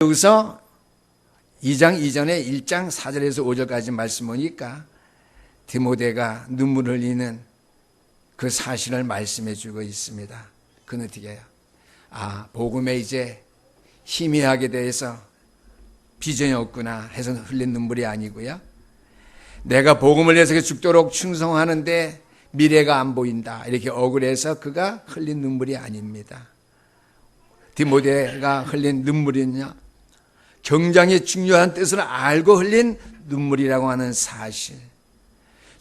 여기서 2장 이전에 1장 4절에서 5절까지 말씀 보니까 디모데가 눈물 흘리는 그 사실을 말씀해 주고 있습니다. 그는 어떻게 해요? 복음에 이제 희미하게 대해서 비전이 없구나 해서 흘린 눈물이 아니고요. 내가 복음을 위해서 죽도록 충성하는데 미래가 안 보인다. 이렇게 억울해서 그가 흘린 눈물이 아닙니다. 디모데가 흘린 눈물이냐? 굉장히 중요한 뜻을 알고 흘린 눈물이라고 하는 사실.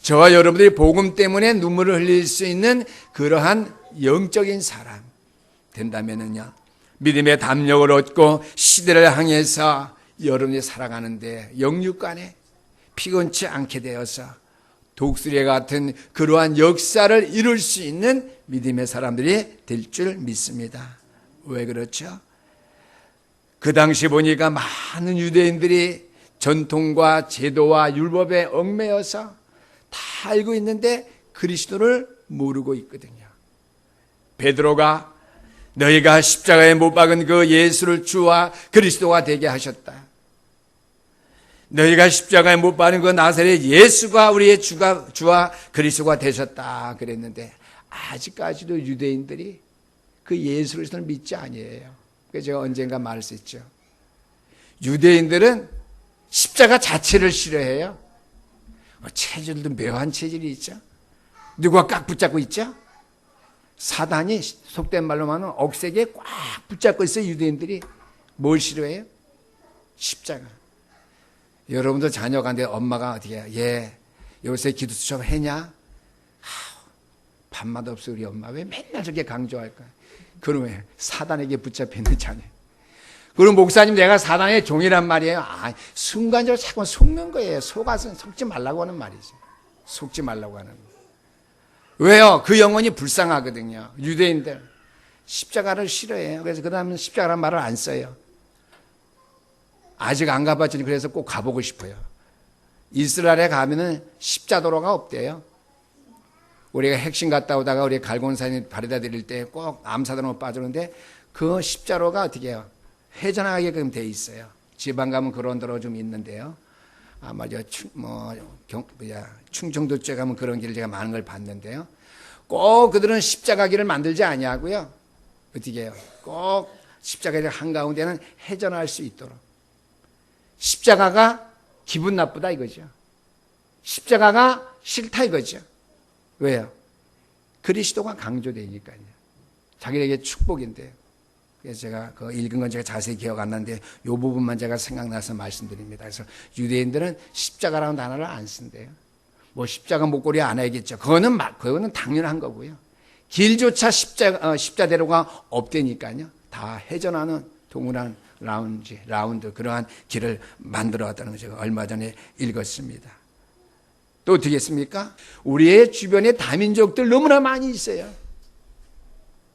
저와 여러분들이 복음 때문에 눈물을 흘릴 수 있는 그러한 영적인 사람 된다면은요, 믿음의 담력을 얻고 시대를 향해서 여러분이 살아가는데 영육간에 피곤치 않게 되어서 독수리 같은 그러한 역사를 이룰 수 있는 믿음의 사람들이 될 줄 믿습니다. 왜 그렇죠? 그 당시 보니까 많은 유대인들이 전통과 제도와 율법에 얽매여서 다 알고 있는데 그리스도를 모르고 있거든요. 베드로가 너희가 십자가에 못 박은 그 예수를 주와 그리스도가 되게 하셨다. 너희가 십자가에 못 박은 그 나사렛 예수가 우리의 주와 그리스도가 되셨다 그랬는데 아직까지도 유대인들이 그 예수 그리스도를 믿지 아니에요. 그래서 제가 언젠가 말했었죠. 유대인들은 십자가 자체를 싫어해요. 체질도 묘한 체질이 있죠. 누가 꽉 붙잡고 있죠. 사단이 속된 말로 말하면 억세게 꽉 붙잡고 있어요. 유대인들이 뭘 싫어해요? 십자가. 여러분도 자녀가 있는데 엄마가 어떻게 해요? 얘 요새 기도 수업 했냐? 밥맛 없어 우리 엄마. 왜 맨날 저렇게 강조할까? 그러면 사단에게 붙잡혀 있는 자녀. 그럼 목사님 내가 사단의 종이란 말이에요. 순간적으로 자꾸 속는 거예요. 속아서 속지 말라고 하는 말이죠. 속지 말라고 하는 거예요. 왜요? 그 영혼이 불쌍하거든요. 유대인들 십자가를 싫어해요. 그래서 그 다음에 십자가란 말을 안 써요. 아직 안 가봤더니 그래서 꼭 가보고 싶어요. 이스라엘에 가면은 십자도로가 없대요. 우리가 핵심 갔다 오다가 우리 갈곤산에 바래다 드릴 때 꼭 암사도로 빠지는데 그 십자로가 어떻게 해요? 회전하게끔 돼 있어요. 지방 가면 그런 도로 좀 있는데요. 아마 충청도 쪽 가면 그런 길을 제가 많은 걸 봤는데요. 꼭 그들은 십자가 길을 만들지 아니하고요. 어떻게 해요? 꼭 십자가 길 한가운데는 회전할 수 있도록. 십자가가 기분 나쁘다 이거죠. 십자가가 싫다 이거죠. 왜요? 그리스도가 강조되니까요. 자기에게 축복인데요. 그래서 제가 그 읽은 건 제가 자세히 기억 안 나는데 이 부분만 제가 생각나서 말씀드립니다. 그래서 유대인들은 십자가라는 단어를 안 쓴대요. 뭐 십자가 목걸이 안 해야겠죠. 그거는 당연한 거고요. 길조차 십자대로가 없다니까요. 다 회전하는 동그란 라운드 그러한 길을 만들어 왔다는 걸 제가 얼마 전에 읽었습니다. 또 어떻게 했습니까? 우리의 주변에 다민족들 너무나 많이 있어요.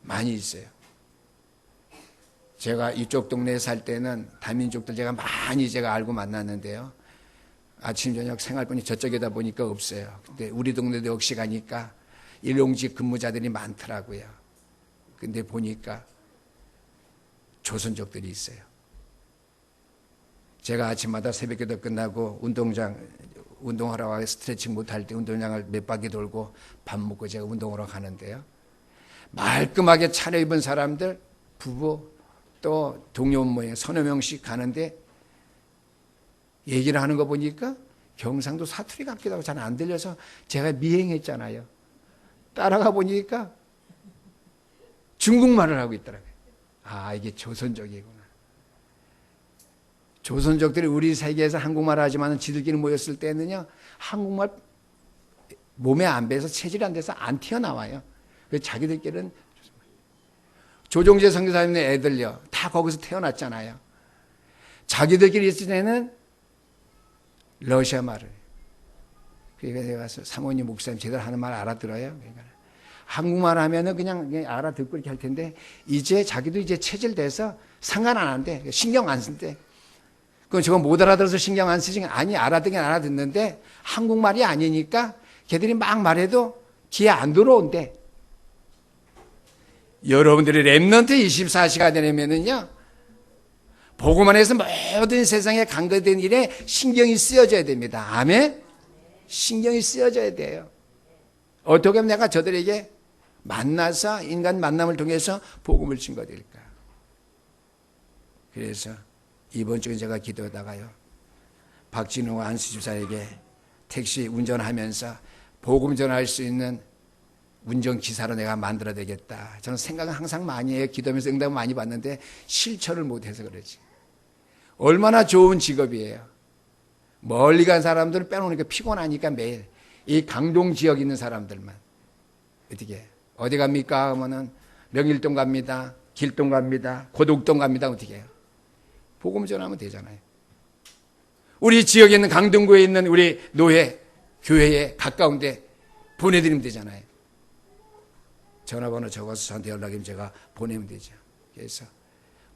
많이 있어요. 제가 이쪽 동네에 살 때는 다민족들 제가 많이 알고 만났는데요. 아침 저녁 생활권이 저쪽에다 보니까 없어요. 근데 우리 동네도 역시 가니까 일용직 근무자들이 많더라고요. 근데 보니까 조선족들이 있어요. 제가 아침마다 새벽기도 끝나고 운동하러 가서 스트레칭 못할 때 운동장을 몇 바퀴 돌고 밥 먹고 제가 운동하러 가는데요. 말끔하게 차려입은 사람들, 부부, 또 동료 모양 서너 명씩 가는데 얘기를 하는 거 보니까 경상도 사투리 같기도 하고 잘 안 들려서 제가 미행했잖아요. 따라가 보니까 중국말을 하고 있더라고요. 이게 조선족이구나. 조선족들이 우리 세계에서 한국말을 하지만 지들끼리 모였을 때는요, 한국말 몸에 안 배서 체질이 안 돼서 안 튀어나와요. 그래서 자기들끼리는 조종재 선교사님네 애들요, 다 거기서 태어났잖아요. 자기들끼리 있을 때는 러시아 말을. 그러니까 제가 사모님 목사님 제대로 하는 말 알아들어요. 그러니까 한국말 하면은 그냥 알아듣고 이렇게 할 텐데 이제 자기도 이제 체질돼서 상관 안 한대. 신경 안 쓴대. 그럼 저거 못 알아들어서 신경 안 쓰지? 아니, 알아듣긴 알아듣는데 한국말이 아니니까 걔들이 막 말해도 귀에 안 들어온대. 여러분들이 렘넌트 24시간 되면은요, 복음 안에서 모든 세상에 간과된 일에 신경이 쓰여져야 됩니다. 아멘? 신경이 쓰여져야 돼요. 어떻게 하면 내가 저들에게 만나서 인간 만남을 통해서 복음을 증거될까? 그래서 이번 주에 제가 기도하다가요, 박진호와 안수 집사에게 택시 운전하면서 복음 전할 수 있는 운전기사로 내가 만들어야 되겠다. 저는 생각은 항상 많이 해요. 기도하면서 응답을 많이 받는데 실천을 못해서 그러지. 얼마나 좋은 직업이에요. 멀리 간 사람들은 빼놓으니까 피곤하니까 매일 이 강동 지역에 있는 사람들만 어떻게 어디 갑니까? 하면은 명일동 갑니다. 길동 갑니다. 고덕동 갑니다. 어떻게 해요? 복음 전하면 되잖아요. 우리 지역에 있는 강동구에 있는 우리 노회 교회에 가까운데 보내드리면 되잖아요. 전화번호 적어서 저한테 연락이면 제가 보내면 되죠. 그래서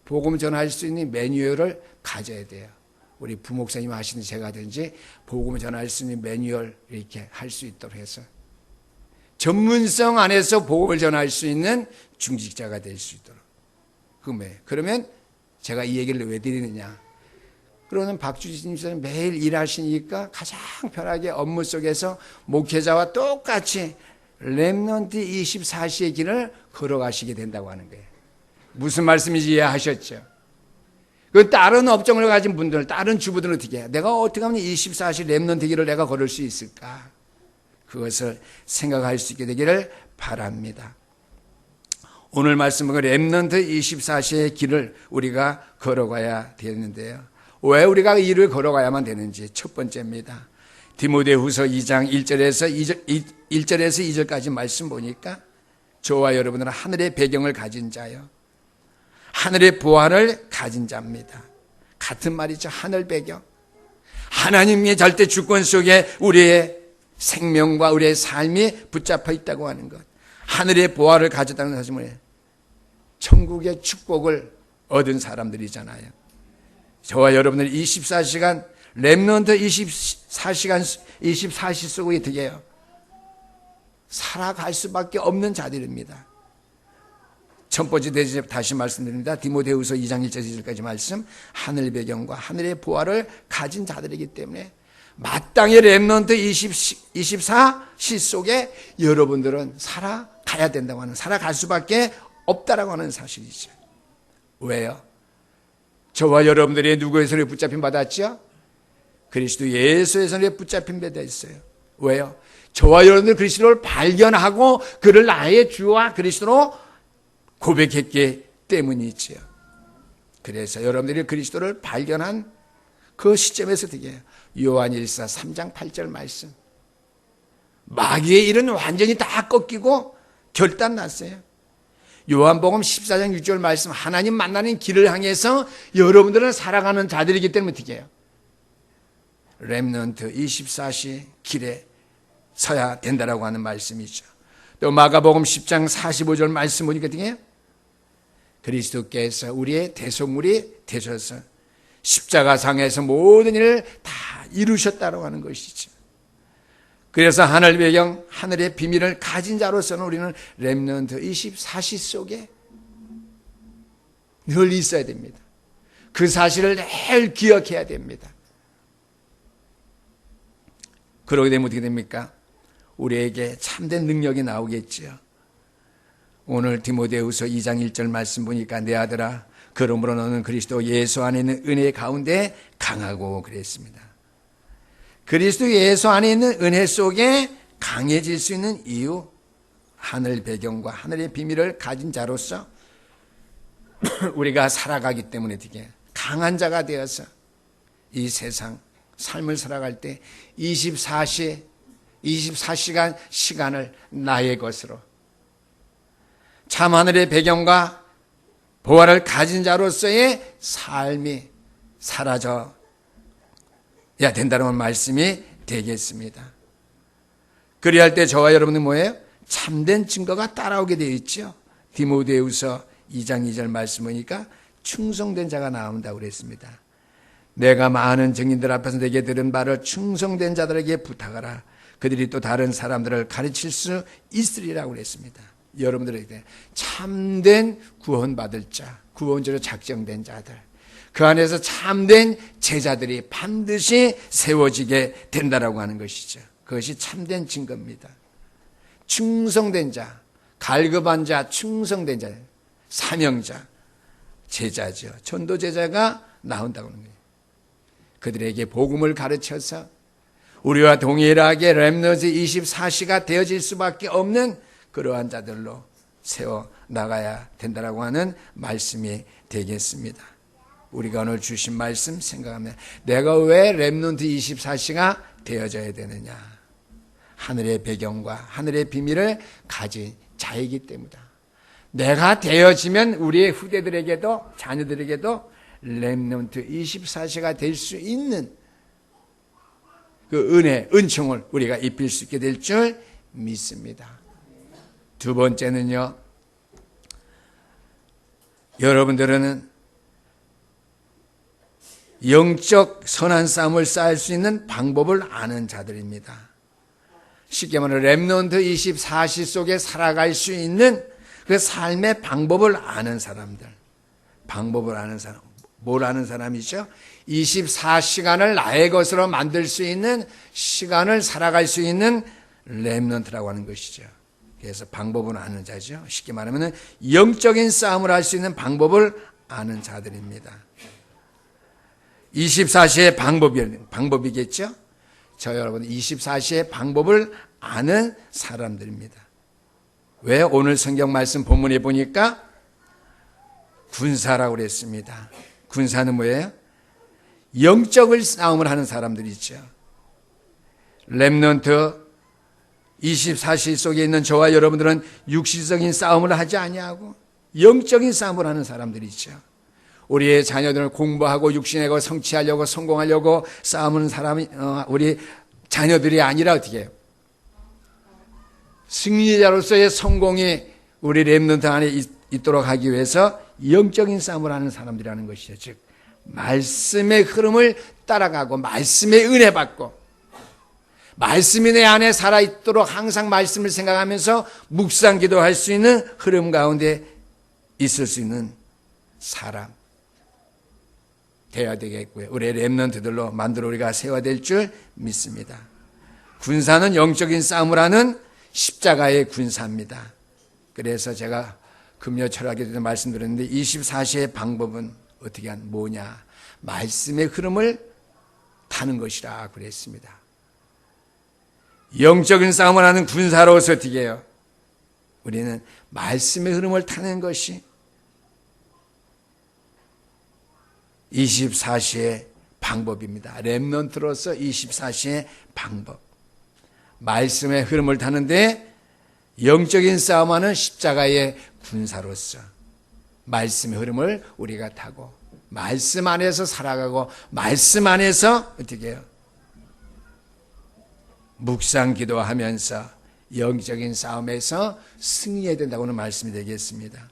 복음 전할 수 있는 매뉴얼을 가져야 돼요. 우리 부목사님 하시든지 제가 하든지 복음 전할 수 있는 매뉴얼 이렇게 할 수 있도록 해서 전문성 안에서 복음을 전할 수 있는 중직자가 될 수 있도록. 그러면 제가 이 얘기를 왜 드리느냐. 그러면 박주진 집사님 매일 일하시니까 가장 편하게 업무 속에서 목회자와 똑같이 렘넌트 24시의 길을 걸어가시게 된다고 하는 거예요. 무슨 말씀인지 이해하셨죠? 그 다른 업종을 가진 분들, 다른 주부들은 어떻게 해요? 내가 어떻게 하면 24시 렘넌트 길을 내가 걸을 수 있을까? 그것을 생각할 수 있게 되기를 바랍니다. 오늘 말씀은 렘넌트 24시의 길을 우리가 걸어가야 되는데요. 왜 우리가 이 길을 걸어가야만 되는지 첫 번째입니다. 디모데후서 2장 1절에서 2절까지 말씀 보니까 저와 여러분들은 하늘의 배경을 가진 자요, 하늘의 보화를 가진 자입니다. 같은 말이죠. 하늘 배경. 하나님의 절대 주권 속에 우리의 생명과 우리의 삶이 붙잡혀 있다고 하는 것. 하늘의 보화를 가졌다는 것은 뭐예요? 천국의 축복을 얻은 사람들이잖아요. 저와 여러분들 24시간 렘넌트 24시 속에 어떻게 해요? 살아갈 수밖에 없는 자들입니다. 첫 번째 대신 다시 말씀드립니다. 디모데후서 2장 1절 2절까지 말씀. 하늘 배경과 하늘의 보화를 가진 자들이기 때문에 마땅히 렘넌트 24시 속에 여러분들은 살아가야 된다고 하는, 살아갈 수밖에 없다라고 하는 사실이죠. 왜요? 저와 여러분들이 누구의 손에 붙잡힘 받았죠? 그리스도 예수의 손에 붙잡힘 받아 있어요. 왜요? 저와 여러분들 그리스도를 발견하고 그를 나의 주와 그리스도로 고백했기 때문이지요. 그래서 여러분들이 그리스도를 발견한 그 시점에서 되게 요한일서 3장 8절 말씀, 마귀의 일은 완전히 다 꺾이고 결단 났어요. 요한복음 14장 6절 말씀, 하나님 만나는 길을 향해서 여러분들은 살아가는 자들이기 때문에 어떻게 해요? 렘넌트 24시 길에 서야 된다라고 하는 말씀이죠. 또 마가복음 10장 45절 말씀 보니까 어떻게 해요? 그리스도께서 우리의 대속물이 되셔서 십자가상에서 모든 일을 다 이루셨다고 하는 것이죠. 그래서 하늘 배경, 하늘의 비밀을 가진 자로서는 우리는 렘넌트 24시 속에 늘 있어야 됩니다. 그 사실을 늘 기억해야 됩니다. 그러게 되면 어떻게 됩니까? 우리에게 참된 능력이 나오겠지요. 오늘 디모데후서 2장 1절 말씀 보니까 내 아들아, 그러므로 너는 그리스도 예수 안에 있는 은혜 가운데 강하고 그랬습니다. 그리스도 예수 안에 있는 은혜 속에 강해질 수 있는 이유, 하늘 배경과 하늘의 비밀을 가진 자로서 우리가 살아가기 때문에 되게 강한 자가 되어서 이 세상 삶을 살아갈 때 24시간 시간을 나의 것으로 참 하늘의 배경과 보화를 가진 자로서의 삶이 사라져야 된다는 말씀이 되겠습니다. 그리할 때 저와 여러분은 뭐예요? 참된 증거가 따라오게 되어 있죠. 디모데후서 2장 2절 말씀 보니까 충성된 자가 나온다고 그랬습니다. 내가 많은 증인들 앞에서 내게 들은 바를 충성된 자들에게 부탁하라. 그들이 또 다른 사람들을 가르칠 수 있으리라고 그랬습니다. 여러분들에게 참된 구원받을 자, 구원자로 작정된 자들, 그 안에서 참된 제자들이 반드시 세워지게 된다라고 하는 것이죠. 그것이 참된 증거입니다. 충성된 자, 갈급한 자, 충성된 자, 사명자, 제자죠. 전도 제자가 나온다고 하는 거예요. 그들에게 복음을 가르쳐서 우리와 동일하게 렘넌트 24시가 되어질 수밖에 없는 그러한 자들로 세워 나가야 된다라고 하는 말씀이 되겠습니다. 우리가 오늘 주신 말씀 생각하면 내가 왜 렘넌트 24시가 되어져야 되느냐? 하늘의 배경과 하늘의 비밀을 가진 자이기 때문이다. 내가 되어지면 우리의 후대들에게도 자녀들에게도 렘넌트 24시가 될 수 있는 그 은혜, 은총을 우리가 입힐 수 있게 될 줄 믿습니다. 두 번째는요, 여러분들은 영적 선한 싸움을 쌓을 수 있는 방법을 아는 자들입니다. 쉽게 말하면 렘넌트 24시 속에 살아갈 수 있는 그 삶의 방법을 아는 사람들. 방법을 아는 사람. 뭘 아는 사람이죠? 24시간을 나의 것으로 만들 수 있는 시간을 살아갈 수 있는 렘넌트라고 하는 것이죠. 그래서 방법을 아는 자죠. 쉽게 말하면 영적인 싸움을 할 수 있는 방법을 아는 자들입니다. 24시의 방법이겠죠? 저 여러분 24시의 방법을 아는 사람들입니다. 왜? 오늘 성경 말씀 본문에 보니까 군사라고 그랬습니다. 군사는 뭐예요? 영적을 싸움을 하는 사람들이죠. 렘넌트 24시 속에 있는 저와 여러분들은 육신적인 싸움을 하지 아니하고 영적인 싸움을 하는 사람들이죠. 우리의 자녀들을 공부하고 육신하고 성취하려고 성공하려고 싸우는 사람이 우리 자녀들이 아니라 어떻게 해요? 승리자로서의 성공이 우리 렘넌트 안에 있도록 하기 위해서 영적인 싸움을 하는 사람들이라는 것이죠. 즉 말씀의 흐름을 따라가고 말씀의 은혜 받고 말씀이 내 안에 살아있도록 항상 말씀을 생각하면서 묵상 기도할 수 있는 흐름 가운데 있을 수 있는 사람 되어야 되겠고요. 우리 렘넌트들로 만들어 우리가 세워야 될 줄 믿습니다. 군사는 영적인 싸움을 하는 십자가의 군사입니다. 그래서 제가 금요 철학에도 말씀드렸는데 24시의 방법은 어떻게 하는 뭐냐? 말씀의 흐름을 타는 것이라 그랬습니다. 영적인 싸움을 하는 군사로서 어떻게 해요? 우리는 말씀의 흐름을 타는 것이 24시의 방법입니다. 렘넌트로서 24시의 방법. 말씀의 흐름을 타는데 영적인 싸움하는 십자가의 군사로서 말씀의 흐름을 우리가 타고 말씀 안에서 살아가고 말씀 안에서 어떻게 해요? 묵상 기도하면서 영적인 싸움에서 승리해야 된다고는 말씀이 되겠습니다.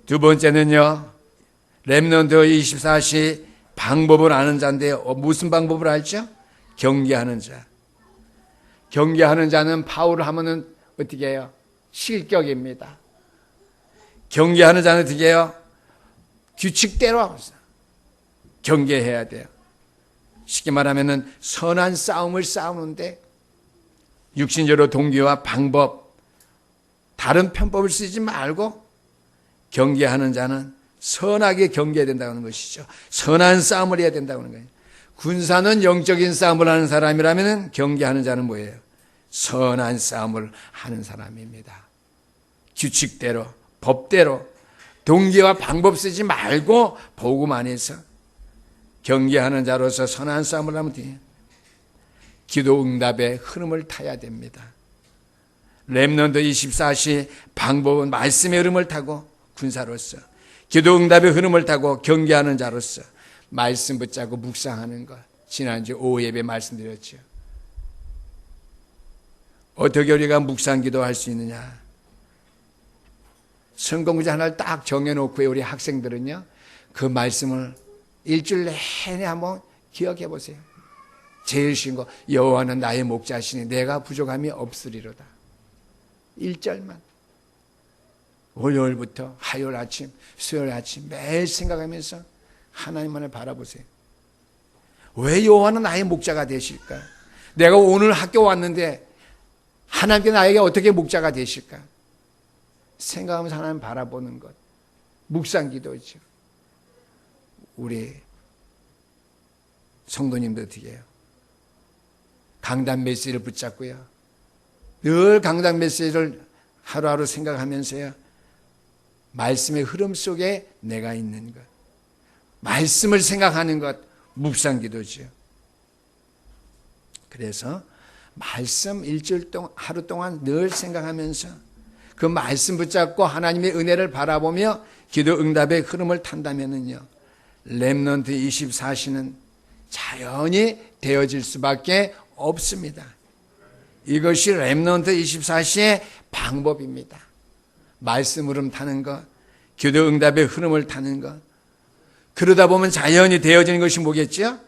두 번째는요, 렘넌트 24시 방법을 아는 자인데 무슨 방법을 알죠? 경계하는 자. 경계하는 자는 파울을 하면은 어떻게 해요? 실격입니다. 경계하는 자는 어떻게 해요? 규칙대로 경계해야 돼요. 쉽게 말하면은 선한 싸움을 싸우는데 육신적으로 동기와 방법, 다른 편법을 쓰지 말고 경계하는 자는 선하게 경계해야 된다는 것이죠. 선한 싸움을 해야 된다는 거예요. 군사는 영적인 싸움을 하는 사람이라면 경계하는 자는 뭐예요? 선한 싸움을 하는 사람입니다. 규칙대로, 법대로, 동기와 방법 쓰지 말고 복음 안에서 경계하는 자로서 선한 싸움을 하면 돼요. 기도 응답의 흐름을 타야 됩니다. 렘넌트 24시 방법은 말씀의 흐름을 타고 군사로서 기도 응답의 흐름을 타고 경계하는 자로서 말씀 붙잡고 묵상하는 것. 지난주 오후 예배 말씀드렸죠. 어떻게 우리가 묵상 기도할 수 있느냐? 성경구절 하나를 딱 정해놓고 우리 학생들은요, 그 말씀을 일주일 내내 한번 기억해 보세요. 제일 쉬운 거, 여호와는 나의 목자시니 내가 부족함이 없으리로다. 1절만. 월요일부터 화요일 아침, 수요일 아침 매일 생각하면서 하나님만을 바라보세요. 왜 여호와는 나의 목자가 되실까? 내가 오늘 학교 왔는데 하나님께 나에게 어떻게 목자가 되실까? 생각하면서 하나님 바라보는 것. 묵상기도죠. 우리 성도님도 어떻게 해요? 강단 메시지를 붙잡고요. 늘 강단 메시지를 하루하루 생각하면서요. 말씀의 흐름 속에 내가 있는 것. 말씀을 생각하는 것. 묵상기도죠. 그래서 말씀 일주일 동안 하루 동안 늘 생각하면서 그 말씀 붙잡고 하나님의 은혜를 바라보며 기도 응답의 흐름을 탄다면은요. 렘넌트 24시는 자연히 되어질 수밖에 없습니다. 이것이 렘넌트 24시의 방법입니다. 말씀 흐름 타는 것, 기도 응답의 흐름을 타는 것. 그러다 보면 자연히 되어지는 것이 뭐겠죠?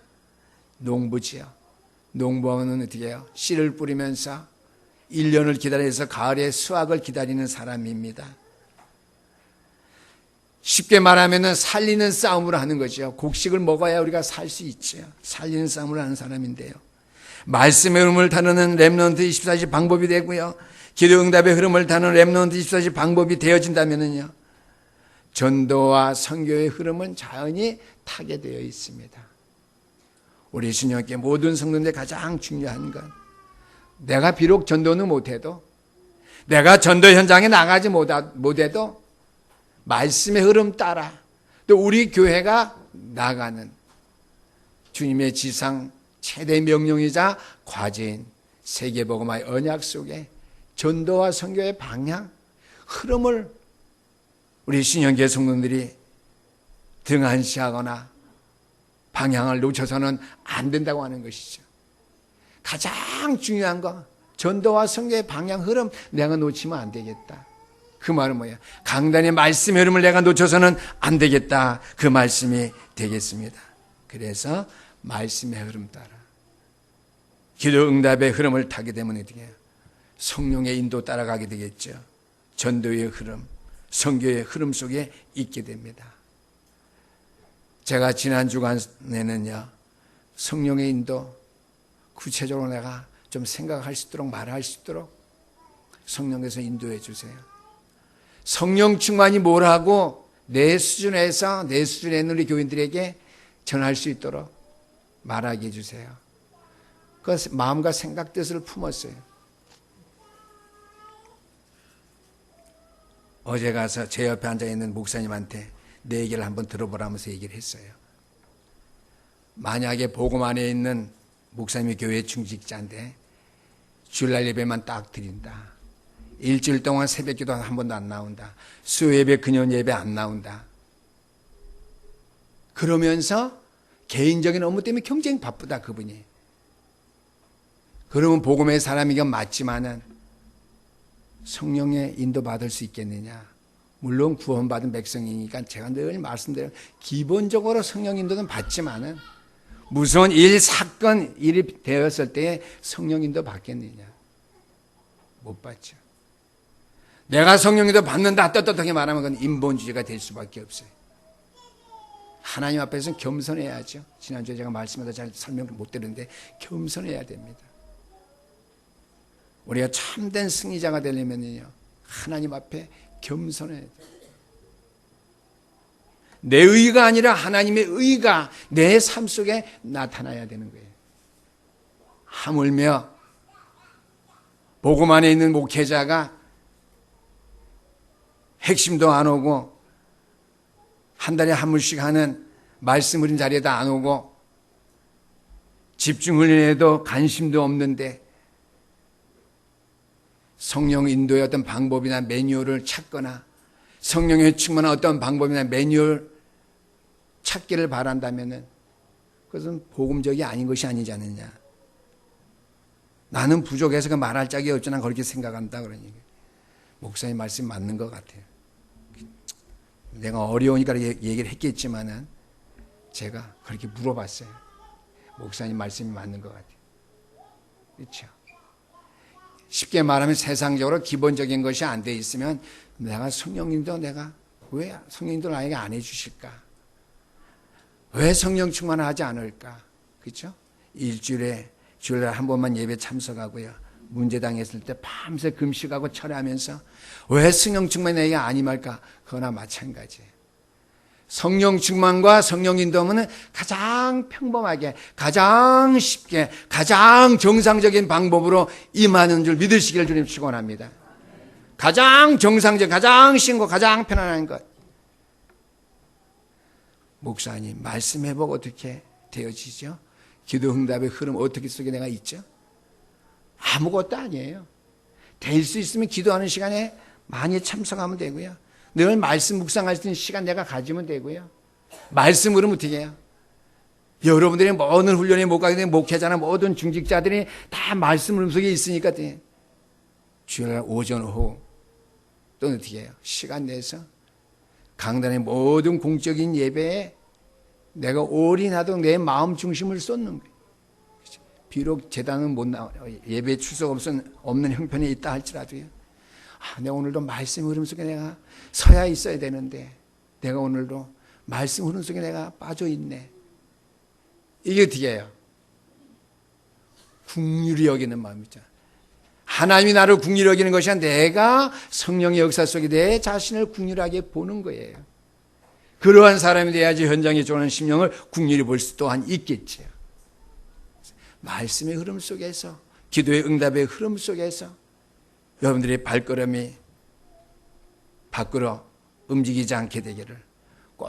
농부지요. 농부는 어떻게 해요? 씨를 뿌리면서 1년을 기다려서 가을에 수확을 기다리는 사람입니다. 쉽게 말하면 살리는 싸움을 하는 거죠. 곡식을 먹어야 우리가 살 수 있죠. 살리는 싸움을 하는 사람인데요. 말씀의 흐름을 타는 렘넌트 24시 방법이 되고요. 기도 응답의 흐름을 타는 렘넌트 24시 방법이 되어진다면요. 전도와 선교의 흐름은 자연히 타게 되어 있습니다. 우리 신령께 모든 성도들의 가장 중요한 건 내가 비록 전도는 못해도 내가 전도 현장에 나가지 못해도 말씀의 흐름 따라 또 우리 교회가 나가는 주님의 지상 최대 명령이자 과제인 세계복음화의 언약 속에 전도와 선교의 방향, 흐름을 우리 신령계 성도들이 등한시하거나 방향을 놓쳐서는 안 된다고 하는 것이죠. 가장 중요한 거 전도와 선교의 방향 흐름 내가 놓치면 안 되겠다. 그 말은 뭐예요? 강단의 말씀의 흐름을 내가 놓쳐서는 안 되겠다. 그 말씀이 되겠습니다. 그래서 말씀의 흐름 따라 기도 응답의 흐름을 타게 되면 어떻게 해요? 성령의 인도 따라가게 되겠죠. 전도의 흐름, 선교의 흐름 속에 있게 됩니다. 제가 지난 주간에는요, 성령의 인도 구체적으로 내가 좀 생각할 수 있도록 말할 수 있도록 성령께서 인도해 주세요. 성령 충만이 뭐라고 내 수준에서 내 수준에 있는 우리 교인들에게 전할 수 있도록 말하게 해주세요. 그 마음과 생각 뜻을 품었어요. 어제 가서 제 옆에 앉아있는 목사님한테 내 얘기를 한번 들어보라면서 얘기를 했어요. 만약에 복음 안에 있는 목사님이 교회 중직자인데 주일날 예배만 딱 드린다. 일주일 동안 새벽기도 한 번도 안 나온다. 수요예배, 금요 예배 안 나온다. 그러면서 개인적인 업무 때문에 굉장히 바쁘다 그분이. 그러면 복음의 사람이건 맞지만은 성령의 인도 받을 수 있겠느냐. 물론 구원받은 백성이니까 제가 늘 말씀드려요. 기본적으로 성령 인도는 받지만은 무서운 일, 사건, 일이 되었을 때 성령 인도 받겠느냐. 못 받죠. 내가 성령 인도 받는다 떳떳하게 말하면 그건 인본주의가 될 수밖에 없어요. 하나님 앞에서는 겸손해야죠. 지난주에 제가 말씀하다 잘 설명을 못 드렸는데 겸손해야 됩니다. 우리가 참된 승리자가 되려면요 하나님 앞에 겸손해야 돼요. 내 의가 아니라 하나님의 의가 내 삶 속에 나타나야 되는 거예요. 하물며 복음 안에 있는 목회자가 핵심도 안 오고 한 달에 한 번씩 하는 말씀 흐린 자리에도 안 오고 집중 훈련에도 관심도 없는데 성령 인도의 어떤 방법이나 매뉴얼을 찾거나 성령의 충만한 어떤 방법이나 매뉴얼 찾기를 바란다면 그것은 복음적이 아닌 것이 아니지 않느냐. 나는 부족해서 그 말할 짝이 없지 난 그렇게 생각한다 그러니 목사님 말씀이 맞는 것 같아요. 내가 어려우니까 얘기를 했겠지만은 제가 그렇게 물어봤어요. 목사님 말씀이 맞는 것 같아요. 그렇죠? 쉽게 말하면 세상적으로 기본적인 것이 안 돼 있으면 내가 성령님도 내가 왜 성령님도 나에게 안 해주실까? 왜 성령 충만을 하지 않을까? 그렇죠? 일주일에 주일날 한 번만 예배 참석하고요. 문제 당했을 때 밤새 금식하고 철회하면서 왜 성령 충만이 내게 안 임할까? 그거나 마찬가지예요. 성령 충만과 성령 인도하면 가장 평범하게, 가장 쉽게, 가장 정상적인 방법으로 임하는 줄 믿으시기를 주님 축원합니다. 가장 정상적, 가장 쉬운 것, 가장 편안한 것. 목사님, 말씀 회복 어떻게 되어지죠? 기도 응답의 흐름 어떻게 속에 내가 있죠? 아무것도 아니에요. 될 수 있으면 기도하는 시간에 많이 참석하면 되고요. 늘 말씀 묵상할 수 있는 시간 내가 가지면 되고요. 말씀으로 어떻게 해요? 여러분들이 모든 훈련에 못 가게 된 목회자나 모든 중직자들이 다 말씀 속에 있으니까 주일날 오전 오후 또는 어떻게 해요? 시간 내서 강단의 모든 공적인 예배에 내가 올인하도록 내 마음 중심을 쏟는 거예요. 비록 재단은 못 나와 예배 출석 없는 형편에 있다 할지라도요. 내가 오늘도 말씀 흐름 속에 내가 서야 있어야 되는데 내가 오늘도 말씀 흐름 속에 내가 빠져 있네. 이게 어떻게 해요? 긍휼히 여기는 마음이죠. 하나님이 나를 긍휼히 여기는 것이 아니라 내가 성령의 역사 속에 내 자신을 긍휼하게 보는 거예요. 그러한 사람이 돼야지 현장에 좋아하는 심령을 긍휼히 볼 수 또한 있겠지요. 말씀의 흐름 속에서, 기도의 응답의 흐름 속에서 여러분들의 발걸음이 밖으로 움직이지 않게 되기를, 꼭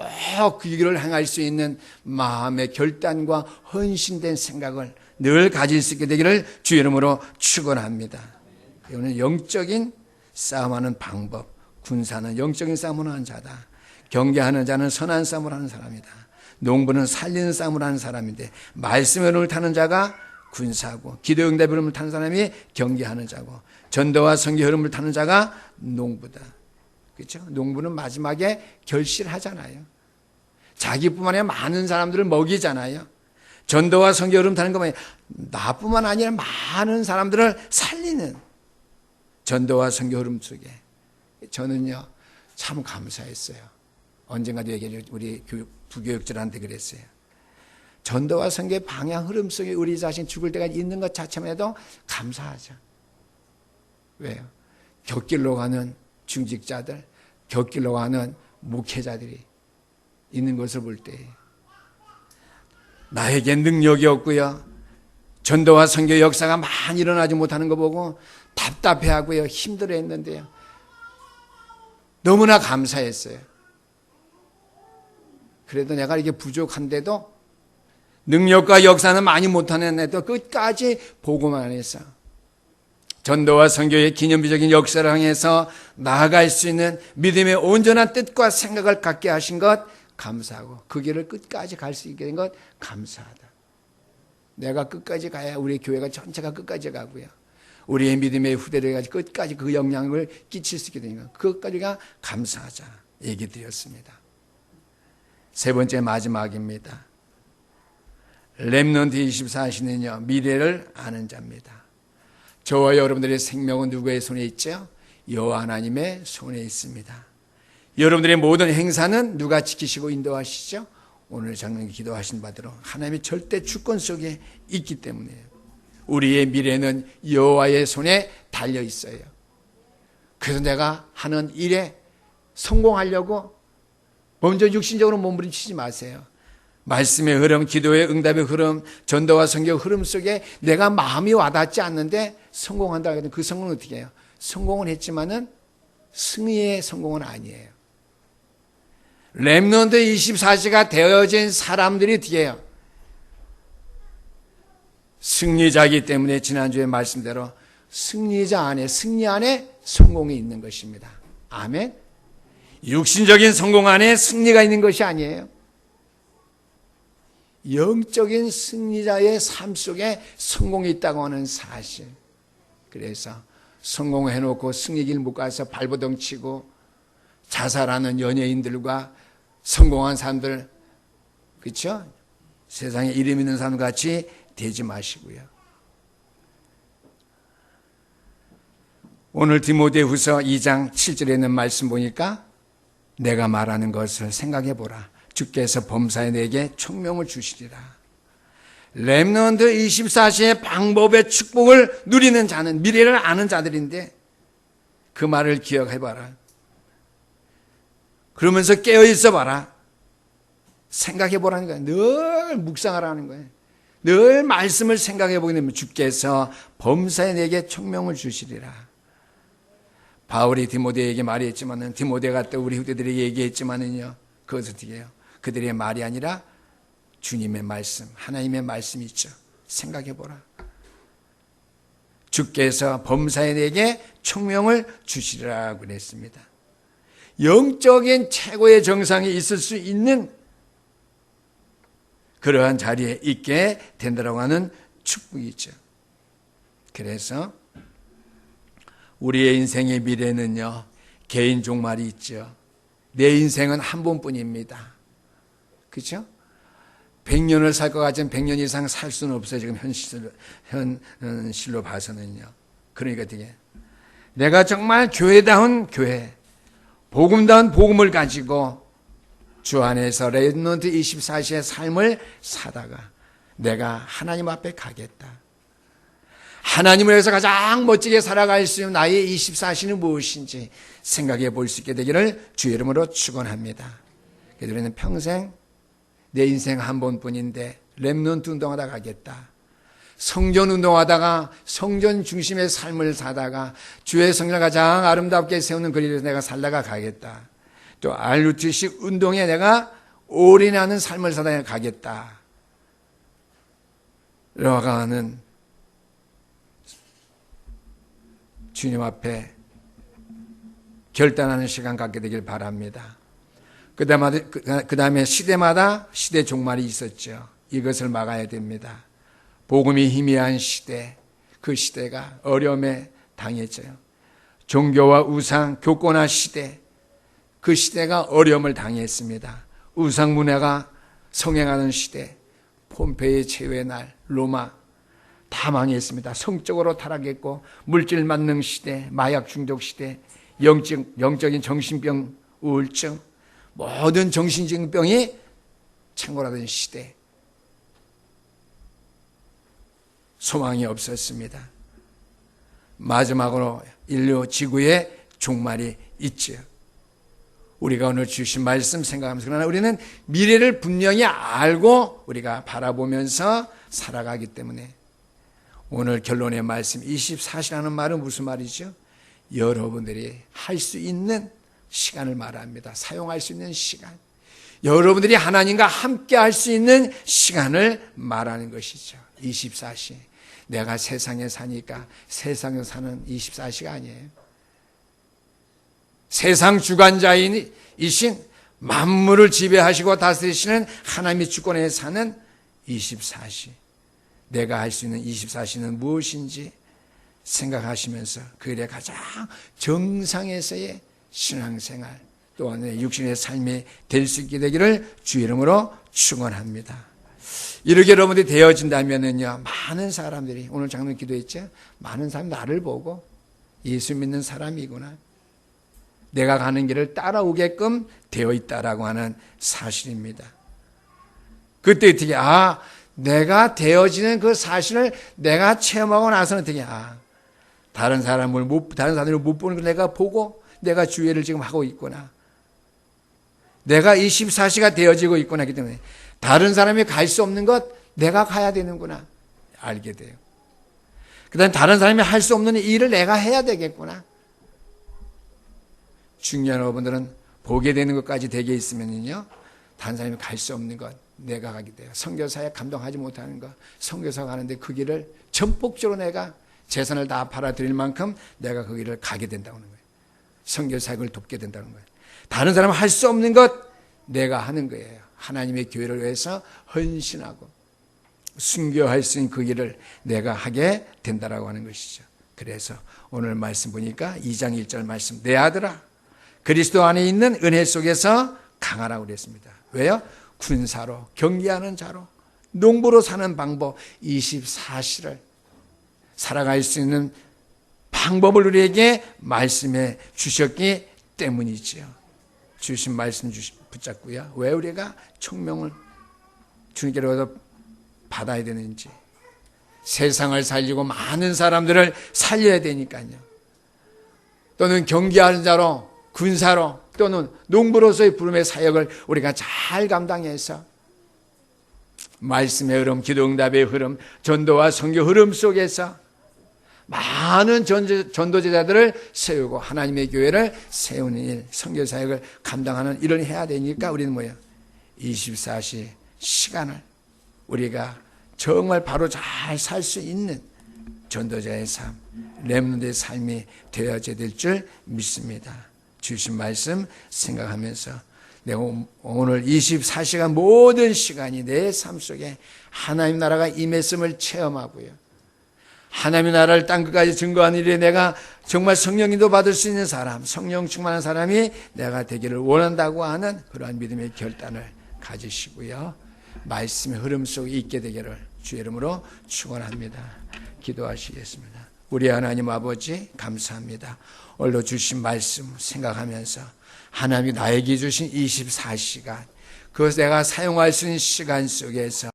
그 길을 행할 수 있는 마음의 결단과 헌신된 생각을 늘 가질 수 있게 되기를 주의 이름으로 축원합니다. 이거는 영적인 싸움하는 방법. 군사는 영적인 싸움을 하는 자다. 경계하는 자는 선한 싸움을 하는 사람이다. 농부는 살리는 싸움을 하는 사람인데, 말씀의 흐름을 타는 자가 군사고, 기도의 응답의 흐름을 타는 사람이 경계하는 자고, 전도와 선교 흐름을 타는 자가 농부다. 그렇죠? 농부는 마지막에 결실하잖아요. 자기뿐만 아니라 많은 사람들을 먹이잖아요. 전도와 선교 흐름 타는 것만 나뿐만 아니라 많은 사람들을 살리는 전도와 선교 흐름 속에 저는요 참 감사했어요. 언젠가도 얘기해 우리 부교육자한테 그랬어요. 전도와 선교의 방향 흐름 속에 우리 자신 죽을 때가 있는 것 자체만 해도 감사하죠. 왜요? 곁길로 가는 중직자들, 곁길로 가는 목회자들이 있는 것을 볼 때 나에게 능력이 없고요, 전도와 선교 역사가 많이 일어나지 못하는 거 보고 답답해하고요, 힘들어했는데요, 너무나 감사했어요. 그래도 내가 이게 부족한데도, 능력과 역사는 많이 못하는 애도 끝까지 보고만 해서 전도와 선교의 기념비적인 역사를 향해서 나아갈 수 있는 믿음의 온전한 뜻과 생각을 갖게 하신 것 감사하고, 그 길을 끝까지 갈 수 있게 된 것 감사하다. 내가 끝까지 가야 우리 교회가 전체가 끝까지 가고요, 우리의 믿음의 후대를 끝까지 그 영향을 끼칠 수 있게 되니까 그것까지가 감사하자 얘기 드렸습니다. 세 번째 마지막입니다. 렘넌트 24시는요 미래를 아는 자입니다. 저와 여러분들의 생명은 누구의 손에 있죠? 여호와 하나님의 손에 있습니다. 여러분들의 모든 행사는 누가 지키시고 인도하시죠? 오늘 장로님 기도하신 바대로 하나님의 절대 주권 속에 있기 때문이에요. 우리의 미래는 여호와의 손에 달려 있어요. 그래서 내가 하는 일에 성공하려고 먼저 육신적으로 몸부림치지 마세요. 말씀의 흐름, 기도의 응답의 흐름, 전도와 선교 흐름 속에 내가 마음이 와닿지 않는데 성공한다 하거든. 그 성공은 어떻게 해요? 성공은 했지만은 승리의 성공은 아니에요. 렘넌트 24시가 되어진 사람들이 어떻게 해요? 승리자이기 때문에 지난주에 말씀대로 승리자 안에, 승리 안에 성공이 있는 것입니다. 아멘. 육신적인 성공 안에 승리가 있는 것이 아니에요. 영적인 승리자의 삶 속에 성공이 있다고 하는 사실. 그래서 성공해놓고 승리길 못 가서 발버둥 치고 자살하는 연예인들과 성공한 사람들, 그렇죠? 세상에 이름 있는 사람 같이 되지 마시고요. 오늘 디모데후서 2장 7절에 있는 말씀 보니까 내가 말하는 것을 생각해 보라. 주께서 범사에 내게 총명을 주시리라. 렘넌트 24시의 방법의 축복을 누리는 자는 미래를 아는 자들인데 그 말을 기억해봐라. 그러면서 깨어있어 봐라. 생각해보라는 거야. 늘 묵상하라는 거야. 늘 말씀을 생각해보게 되면 주께서 범사에 내게 총명을 주시리라. 바울이 디모데에게 말했지만은, 디모데가 또 우리 후대들에게 얘기했지만은요, 그것은 어떻게 해요? 그들의 말이 아니라 주님의 말씀, 하나님의 말씀이 있죠. 생각해보라. 주께서 범사에 내게 총명을 주시리라고 그랬습니다. 영적인 최고의 정상이 있을 수 있는 그러한 자리에 있게 된다고 하는 축복이죠. 그래서 우리의 인생의 미래는요, 개인 종말이 있죠. 내 인생은 한 번뿐입니다. 그렇죠? 100년을 살 것 같지만 100년 이상 살 수는 없어요. 지금 현실로 봐서는요. 그러니까 되게 내가 정말 교회다운 교회, 복음다운 복음을 가지고 주 안에서 렘넌트 24시의 삶을 사다가 내가 하나님 앞에 가겠다. 하나님을 위해서 가장 멋지게 살아갈 수 있는 나의 24시는 무엇인지 생각해 볼 수 있게 되기를 주의 이름으로 축원합니다. 그래서 우리는 평생 내 인생 한 번뿐인데 렘넌트 운동하다 가겠다. 성전 운동하다가 성전 중심의 삶을 사다가 주의 성전을 가장 아름답게 세우는 거리에서 내가 살다가 가겠다. 또 RUTC 운동에 내가 올인하는 삶을 사다가 가겠다. 이러고 하는 주님 앞에 결단하는 시간 갖게 되길 바랍니다. 그 다음에 시대마다 시대 종말이 있었죠. 이것을 막아야 됩니다. 복음이 희미한 시대, 그 시대가 어려움에 당했죠. 종교와 우상, 교권화 시대, 그 시대가 어려움을 당했습니다. 우상 문화가 성행하는 시대, 폼페이 최후의 날, 로마 다 망했습니다. 성적으로 타락했고 물질 만능 시대, 마약 중독 시대, 영적인 정신병, 우울증, 모든 정신적인 병이 창궐하던 시대. 소망이 없었습니다. 마지막으로 인류 지구의 종말이 있죠. 우리가 오늘 주신 말씀 생각하면서, 그러나 우리는 미래를 분명히 알고 우리가 바라보면서 살아가기 때문에 오늘 결론의 말씀 24시라는 말은 무슨 말이죠? 여러분들이 할 수 있는 시간을 말합니다. 사용할 수 있는 시간. 여러분들이 하나님과 함께 할 수 있는 시간을 말하는 것이죠. 24시. 내가 세상에 사니까 세상에 사는 24시가 아니에요. 세상 주관자이신 만물을 지배하시고 다스리시는 하나님의 주권에 사는 24시. 내가 할 수 있는 24시는 무엇인지 생각하시면서 그들의 가장 정상에서의 신앙생활 또한 육신의 삶이 될 수 있게 되기를 주의 이름으로 축원합니다. 이렇게 여러분들이 되어진다면은요, 많은 사람들이 오늘 장로님 기도했죠. 많은 사람이 나를 보고 예수 믿는 사람이구나, 내가 가는 길을 따라오게끔 되어 있다라고 하는 사실입니다. 그때 어떻게 내가 되어지는 그 사실을 내가 체험하고 나서는 어떻게 다른 사람들을 못 보는 걸 내가 보고 내가 주의를 지금 하고 있구나. 내가 24시가 되어지고 있구나 하기 때문에 다른 사람이 갈 수 없는 것 내가 가야 되는구나 알게 돼요. 그 다음에 다른 사람이 할 수 없는 일을 내가 해야 되겠구나. 중요한 여러분들은 보게 되는 것까지 되게 있으면요, 다른 사람이 갈 수 없는 것 내가 가게 돼요. 선교사에 감동하지 못하는 것, 선교사 가는데 그 길을 전폭적으로 내가 재산을 다 팔아드릴 만큼 내가 그 길을 가게 된다는 거예요. 선교사역을 돕게 된다는 거예요. 다른 사람은 할 수 없는 것 내가 하는 거예요. 하나님의 교회를 위해서 헌신하고 순교할 수 있는 그 일을 내가 하게 된다라고 하는 것이죠. 그래서 오늘 말씀 보니까 2장 1절 말씀, 내 아들아 그리스도 안에 있는 은혜 속에서 강하라고 그랬습니다. 왜요? 군사로, 경계하는 자로, 농부로 사는 방법 24시를 살아갈 수 있는 방법을 우리에게 말씀해 주셨기 때문이지요. 주신 말씀 붙잡고요. 왜 우리가 청명을 주님께로부터 받아야 되는지, 세상을 살리고 많은 사람들을 살려야 되니까요. 또는 경기하는 자로, 군사로, 또는 농부로서의 부름의 사역을 우리가 잘 감당해서 말씀의 흐름, 기도응답의 흐름, 전도와 선교 흐름 속에서 많은 전도제자들을 세우고 하나님의 교회를 세우는 일, 선교 사역을 감당하는 일을 해야 되니까 우리는 뭐예요? 24시 시간을 우리가 정말 바로 잘 살 수 있는 전도자의 삶, 렘넌트의 삶이 되어져야 될 줄 믿습니다. 주신 말씀 생각하면서 내가 오늘 24시간 모든 시간이 내 삶 속에 하나님 나라가 임했음을 체험하고요. 하나님의 나라를 땅 끝까지 증거하는 일에 내가 정말 성령님도 받을 수 있는 사람, 성령 충만한 사람이 내가 되기를 원한다고 하는 그러한 믿음의 결단을 가지시고요. 말씀의 흐름 속에 있게 되기를 주의 이름으로 축원합니다. 기도하시겠습니다. 우리 하나님 아버지 감사합니다. 오늘도 주신 말씀 생각하면서 하나님이 나에게 주신 24시간, 그것을 내가 사용할 수 있는 시간 속에서